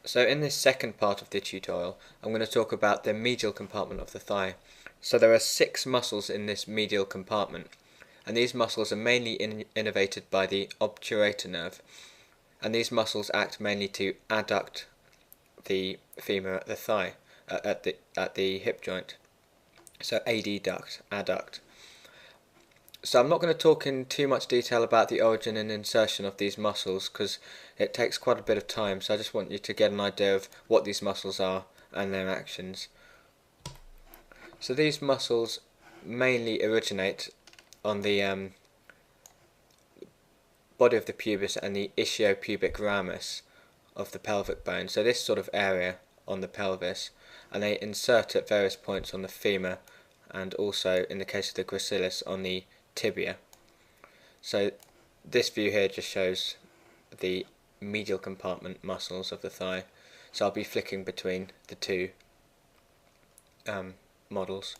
So in this second part of the tutorial, I'm going to talk about the medial compartment of the thigh. So there are 6 muscles in this medial compartment, and these muscles are mainly innervated by the obturator nerve, and these muscles act mainly to adduct the femur at the thigh, at the hip joint. So adduct, adduct. So I'm not going to talk in too much detail about the origin and insertion of these muscles because it takes quite a bit of time, so I just want you to get an idea of what these muscles are and their actions. So these muscles mainly originate on the body of the pubis and the ischiopubic ramus of the pelvic bone, so this sort of area on the pelvis, and they insert at various points on the femur and also, in the case of the gracilis, on the tibia. So this view here just shows the medial compartment muscles of the thigh, so I'll be flicking between the two models.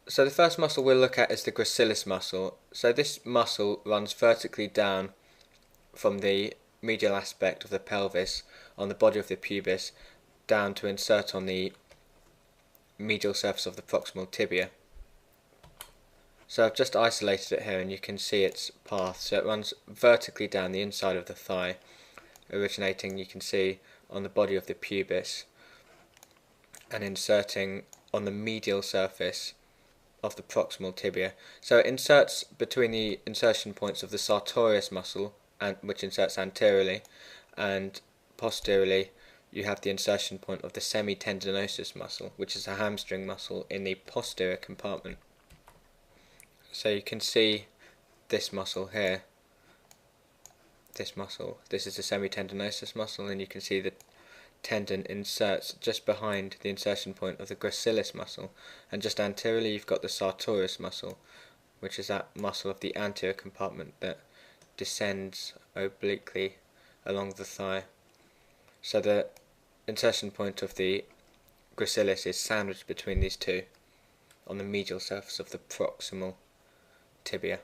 So the first muscle we'll look at is the gracilis muscle. So this muscle runs vertically down from the medial aspect of the pelvis on the body of the pubis down to insert on the medial surface of the proximal tibia. So I've just isolated it here and you can see its path. So it runs vertically down the inside of the thigh, originating, you can see, on the body of the pubis and inserting on the medial surface of the proximal tibia. So it inserts between the insertion points of the sartorius muscle, which inserts anteriorly, and posteriorly you have the insertion point of the semitendinosus muscle, which is a hamstring muscle in the posterior compartment. So you can see this muscle here, this is the semitendinosus muscle, and you can see the tendon inserts just behind the insertion point of the gracilis muscle, and just anteriorly you've got the sartorius muscle, which is that muscle of the anterior compartment that descends obliquely along the thigh. So the insertion point of the gracilis is sandwiched between these two on the medial surface of the proximal tibia.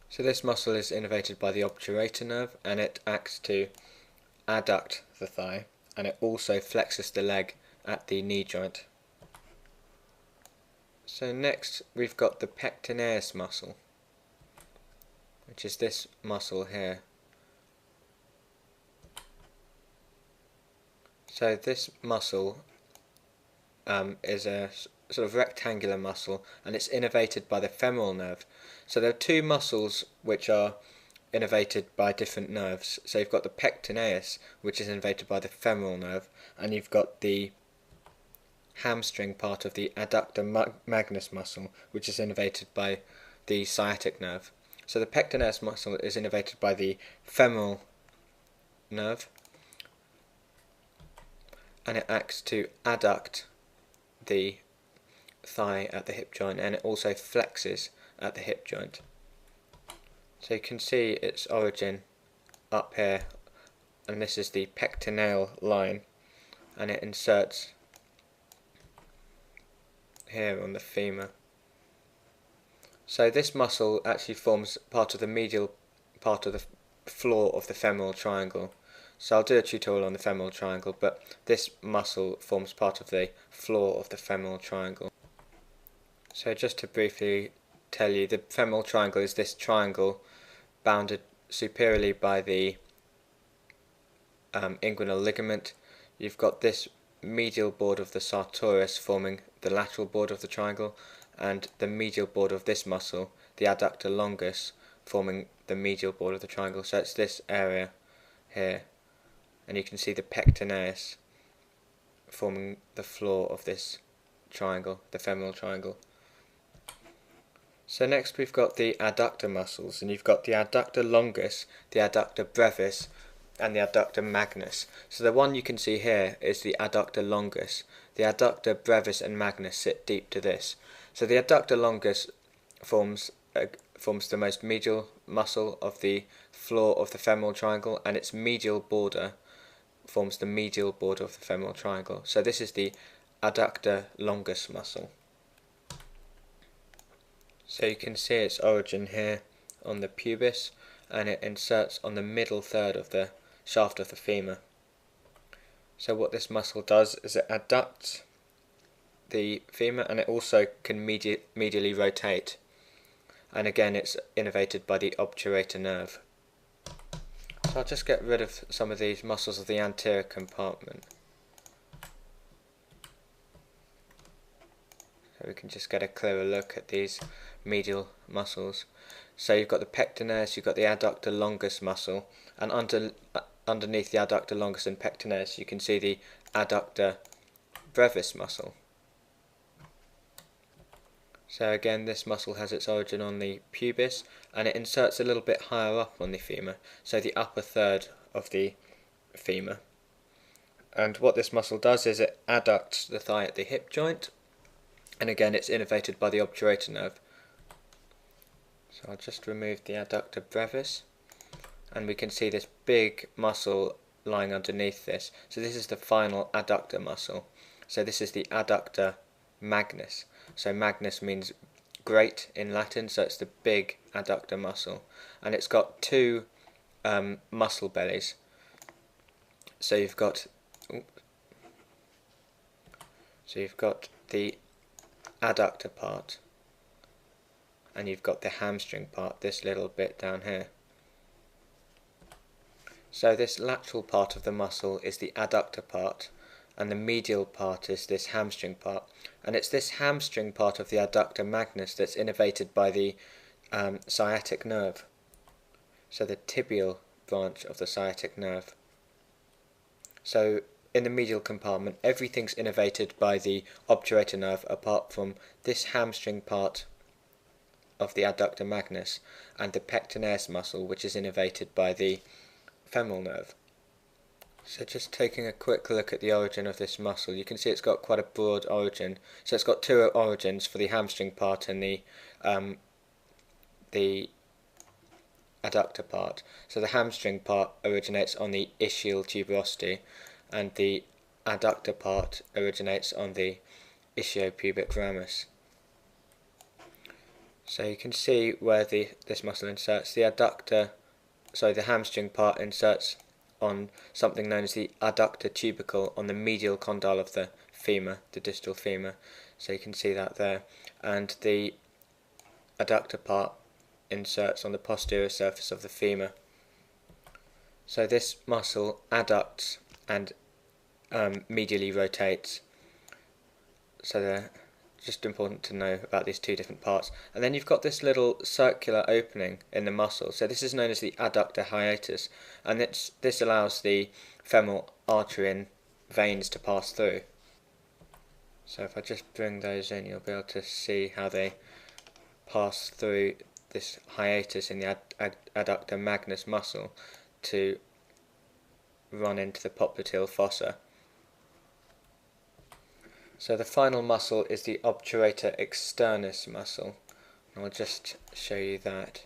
So this muscle is innervated by the obturator nerve, and it acts to adduct the thigh, and it also flexes the leg at the knee joint. So next we've got the pectineus muscle, which is this muscle here. So this muscle is a sort of rectangular muscle, and it's innervated by the femoral nerve. So there are 2 muscles which are innervated by different nerves. So you've got the pectineus, which is innervated by the femoral nerve, and you've got the hamstring part of the adductor magnus muscle, which is innervated by the sciatic nerve. So the pectineus muscle is innervated by the femoral nerve, and it acts to adduct the thigh at the hip joint, and it also flexes at the hip joint. So you can see its origin up here, and this is the pectineal line, and it inserts here on the femur. So this muscle actually forms part of the medial part of the floor of the femoral triangle. So I'll do a tutorial on the femoral triangle, but this muscle forms part of the floor of the femoral triangle. So just to briefly tell you, the femoral triangle is this triangle bounded superiorly by the inguinal ligament. You've got this medial board of the sartorius forming the lateral board of the triangle, and the medial board of this muscle, the adductor longus, forming the medial board of the triangle. So it's this area here, and you can see the pectineus forming the floor of this triangle, the femoral triangle. So next we've got the adductor muscles, and you've got the adductor longus, the adductor brevis, and the adductor magnus. So the one you can see here is the adductor longus. The adductor brevis and magnus sit deep to this. So the adductor longus forms the most medial muscle of the floor of the femoral triangle, and its medial border forms the medial border of the femoral triangle. So this is the adductor longus muscle. So you can see its origin here on the pubis, and it inserts on the middle third of the shaft of the femur. So what this muscle does is it adducts the femur, and it also can medially rotate, and again it's innervated by the obturator nerve. So I'll just get rid of some of these muscles of the anterior compartment, so we can just get a clearer look at these medial muscles. So you've got the pectineus, you've got the adductor longus muscle, and underneath the adductor longus and pectineus you can see the adductor brevis muscle. So again, this muscle has its origin on the pubis, and it inserts a little bit higher up on the femur, so the upper third of the femur. And what this muscle does is it adducts the thigh at the hip joint, and again it's innervated by the obturator nerve. So I'll just remove the adductor brevis, and we can see this big muscle lying underneath this. So this is the final adductor muscle. So this is the adductor magnus. So magnus means great in Latin, so it's the big adductor muscle, and it's got two muscle bellies. So you've got the adductor part, and you've got the hamstring part, this little bit down here. So this lateral part of the muscle is the adductor part, and the medial part is this hamstring part, and it's this hamstring part of the adductor magnus that's innervated by the sciatic nerve, so the tibial branch of the sciatic nerve. So in the medial compartment everything's innervated by the obturator nerve apart from this hamstring part of the adductor magnus and the pectineus muscle, which is innervated by the femoral nerve. So just taking a quick look at the origin of this muscle, you can see it's got quite a broad origin. So it's got two origins for the hamstring part and the adductor part. So the hamstring part originates on the ischial tuberosity, and the adductor part originates on the ischiopubic ramus. So you can see where this muscle inserts. The hamstring part inserts on something known as the adductor tubercle on the medial condyle of the femur, the distal femur. So you can see that there. And the adductor part inserts on the posterior surface of the femur. So this muscle adducts and medially rotates. So they're just important to know about these two different parts. And then you've got this little circular opening in the muscle. So this is known as the adductor hiatus, and this allows the femoral artery and veins to pass through. So if I just bring those in, you'll be able to see how they pass through this hiatus in the adductor magnus muscle to run into the popliteal fossa. So the final muscle is the obturator externus muscle. I'll just show you that.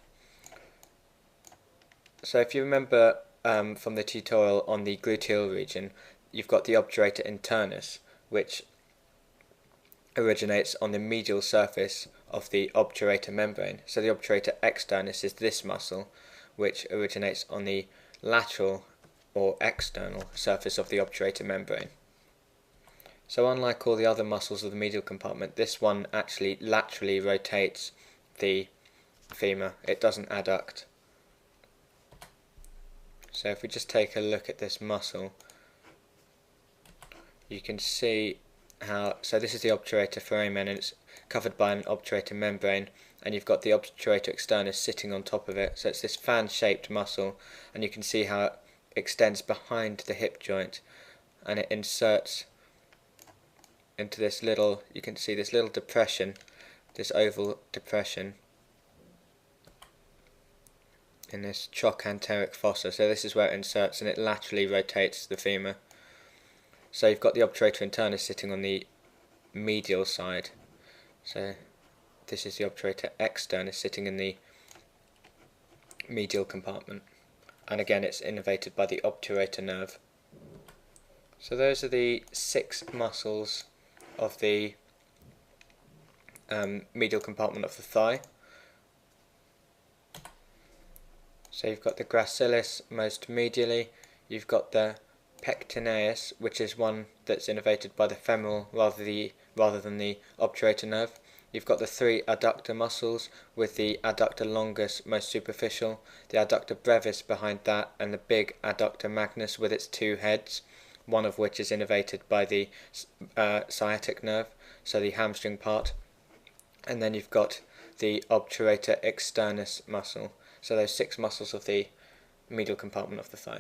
So if you remember from the tutorial on the gluteal region, you've got the obturator internus, which originates on the medial surface of the obturator membrane. So the obturator externus is this muscle, which originates on the lateral or external surface of the obturator membrane. So unlike all the other muscles of the medial compartment, this one actually laterally rotates the femur. It doesn't adduct. So if we just take a look at this muscle, you can see how, so this is the obturator foramen, and it's covered by an obturator membrane, and you've got the obturator externus sitting on top of it. So it's this fan-shaped muscle, and you can see how it extends behind the hip joint, and it inserts into this little, you can see this little depression, this oval depression in this trochanteric fossa. So this is where it inserts, and it laterally rotates the femur. So you've got the obturator internus sitting on the medial side. So this is the obturator externus sitting in the medial compartment, and again it's innervated by the obturator nerve. So those are the 6 muscles of the medial compartment of the thigh. So you've got the gracilis most medially, You've got the pectineus, which is one that's innervated by the femoral rather than the obturator nerve. You've got the three adductor muscles, with the adductor longus most superficial, the adductor brevis behind that, and the big adductor magnus with its two heads, one of which is innervated by the sciatic nerve, so the hamstring part. And then you've got the obturator externus muscle, so those 6 muscles of the medial compartment of the thigh.